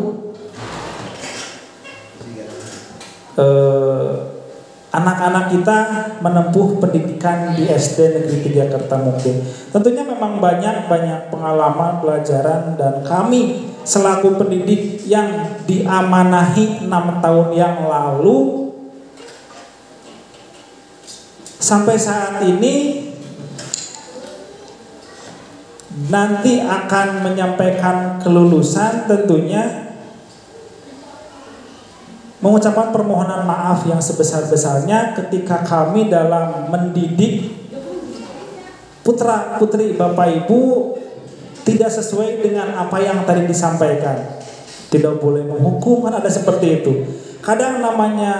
Speaker 1: anak-anak kita menempuh pendidikan di SD Negeri 3 Kertamukti. Tentunya memang banyak pengalaman, pelajaran, dan kami selaku pendidik yang diamanahi 6 tahun yang lalu sampai saat ini nanti akan menyampaikan kelulusan, tentunya mengucapkan permohonan maaf yang sebesar-besarnya ketika kami dalam mendidik putra putri Bapak Ibu tidak sesuai dengan apa yang tadi disampaikan. Tidak boleh menghukum, kan ada seperti itu. Kadang namanya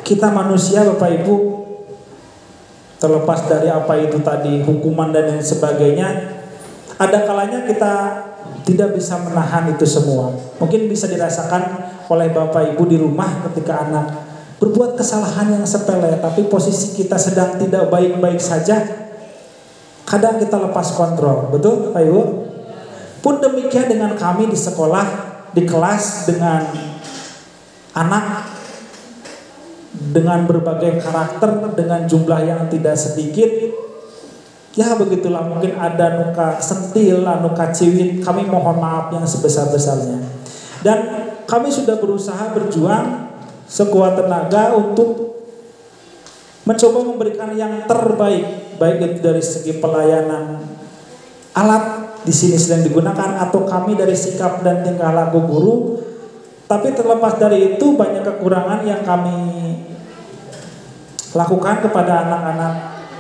Speaker 1: kita manusia Bapak Ibu, terlepas dari apa itu tadi hukuman dan lain sebagainya, ada kalanya kita tidak bisa menahan itu semua. Mungkin bisa dirasakan oleh Bapak Ibu di rumah ketika anak berbuat kesalahan yang sepele, tapi posisi kita sedang tidak baik-baik saja, kadang kita lepas kontrol. Betul Pak Ibu? Pun demikian dengan kami di sekolah, di kelas, dengan anak dengan berbagai karakter, dengan jumlah yang tidak sedikit. Ya begitulah, mungkin ada nuka sentil, nuka ciwit. Kami mohon maaf yang sebesar-besarnya. Dan kami sudah berusaha berjuang sekuat tenaga untuk mencoba memberikan yang terbaik, baik itu dari segi pelayanan alat di sini sedang digunakan atau kami dari sikap dan tingkah laku guru. Tapi terlepas dari itu banyak kekurangan yang kami lakukan kepada anak-anak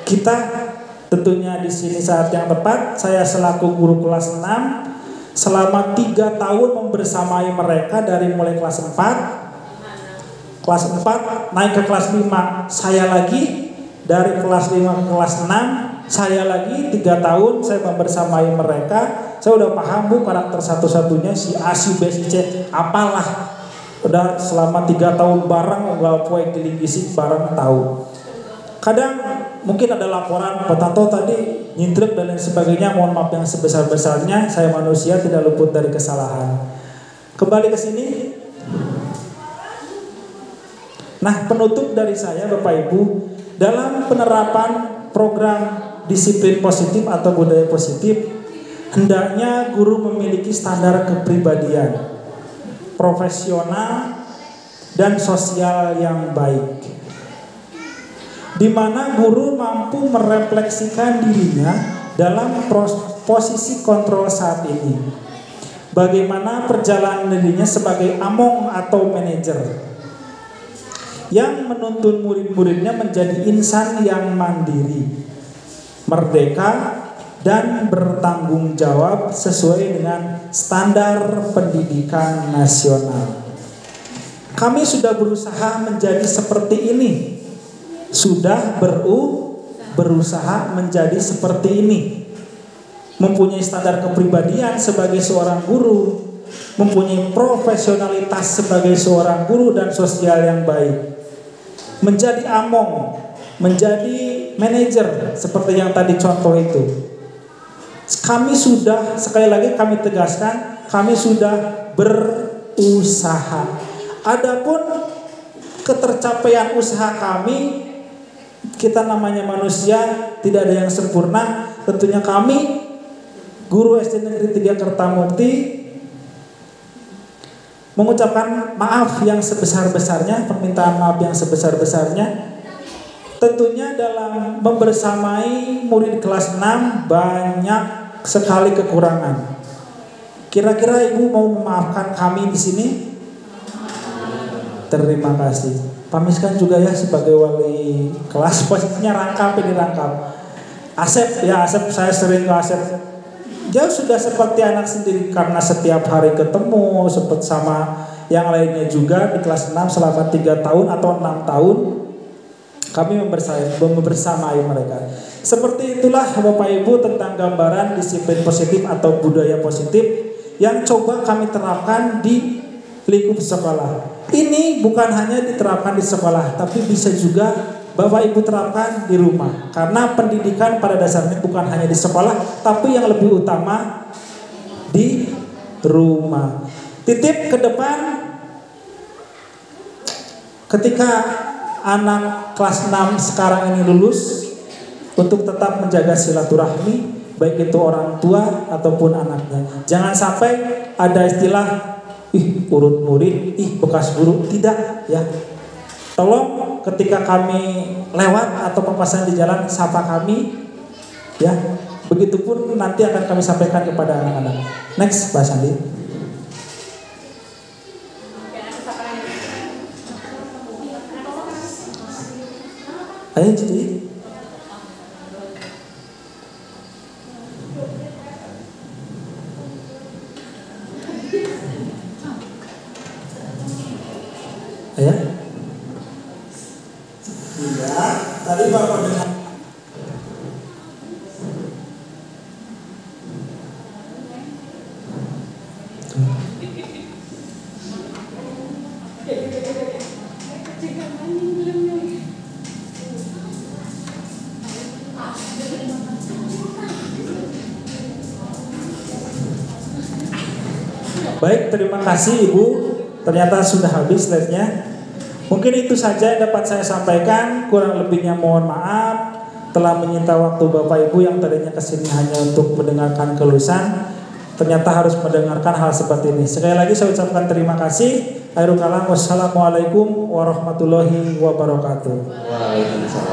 Speaker 1: kita. Tentunya di sini saat yang tepat saya selaku guru kelas 6 selama 3 tahun membersamai mereka dari mulai kelas 4 naik ke kelas 5 saya lagi, dari kelas 5 ke kelas 6 saya lagi 3 tahun saya membersamai mereka. Saya udah paham Bu karakter satu-satunya si A, si B, si C, apalah. Udah selama 3 tahun bareng enggak poe giling-gisik bareng tahu. Kadang mungkin ada laporan Pak Tato tadi nyintrek dan lain sebagainya, mohon maaf yang sebesar-besarnya, saya manusia tidak luput dari kesalahan. Kembali ke sini. Nah, penutup dari saya Bapak Ibu, dalam penerapan program disiplin positif atau budaya positif, hendaknya guru memiliki standar kepribadian, profesional dan sosial yang baik, di mana guru mampu merefleksikan dirinya dalam posisi kontrol saat ini. Bagaimana perjalanan dirinya sebagai among atau manajer yang menuntun murid-muridnya menjadi insan yang mandiri, merdeka, dan bertanggung jawab sesuai dengan standar pendidikan nasional. Kami sudah berusaha menjadi seperti ini. Sudah berusaha menjadi seperti ini. Mempunyai standar kepribadian sebagai seorang guru, mempunyai profesionalitas sebagai seorang guru dan sosial yang baik. Menjadi among, menjadi manajer seperti yang tadi contoh itu. Kami sudah, sekali lagi kami tegaskan, kami sudah berusaha. Adapun ketercapaian usaha kami, kita namanya manusia, tidak ada yang sempurna. Tentunya kami, guru SD Negeri 3 Kertamukti, mengucapkan maaf yang sebesar-besarnya, permintaan maaf yang sebesar-besarnya. Tentunya dalam membersamai murid kelas 6 banyak sekali kekurangan. Kira-kira Ibu mau memaafkan kami di sini? Terima kasih. Pamiskan juga ya sebagai wali kelas, posisinya rangkap ini rangkap. Asep ya, Asep, saya sering ke Asep. Dia sudah seperti anak sendiri karena setiap hari ketemu, sempat sama yang lainnya juga di kelas 6 selama 3 tahun atau 6 tahun. Kami membersamai mereka. Seperti itulah Bapak Ibu tentang gambaran disiplin positif atau budaya positif yang coba kami terapkan di lingkup sekolah. Ini bukan hanya diterapkan di sekolah, tapi bisa juga Bapak Ibu terapkan di rumah. Karena pendidikan pada dasarnya bukan hanya di sekolah, tapi yang lebih utama di rumah. Titip ke depan, ketika anak kelas 6 sekarang ini lulus, untuk tetap menjaga silaturahmi, baik itu orang tua ataupun anaknya. Jangan sampai ada istilah, urut murid, bekas guru. Tidak ya. Tolong ketika kami lewat atau papasan di jalan, sapa kami ya. Begitupun nanti akan kami sampaikan kepada anak-anak. Next, Pak Sandi. Ayo jadi. Ayo.
Speaker 3: Iya, tadi Bapak dengar.
Speaker 1: Baik, terima kasih Ibu. Ternyata sudah habis slide-nya. Mungkin itu saja yang dapat saya sampaikan. Kurang lebihnya mohon maaf telah menyita waktu Bapak Ibu yang tadinya kesini hanya untuk mendengarkan kelulusan. Ternyata harus mendengarkan hal seperti ini. Sekali lagi saya ucapkan terima kasih. Akhirul kalam, wassalamualaikum warahmatullahi wabarakatuh.
Speaker 5: Waalaikumsalam.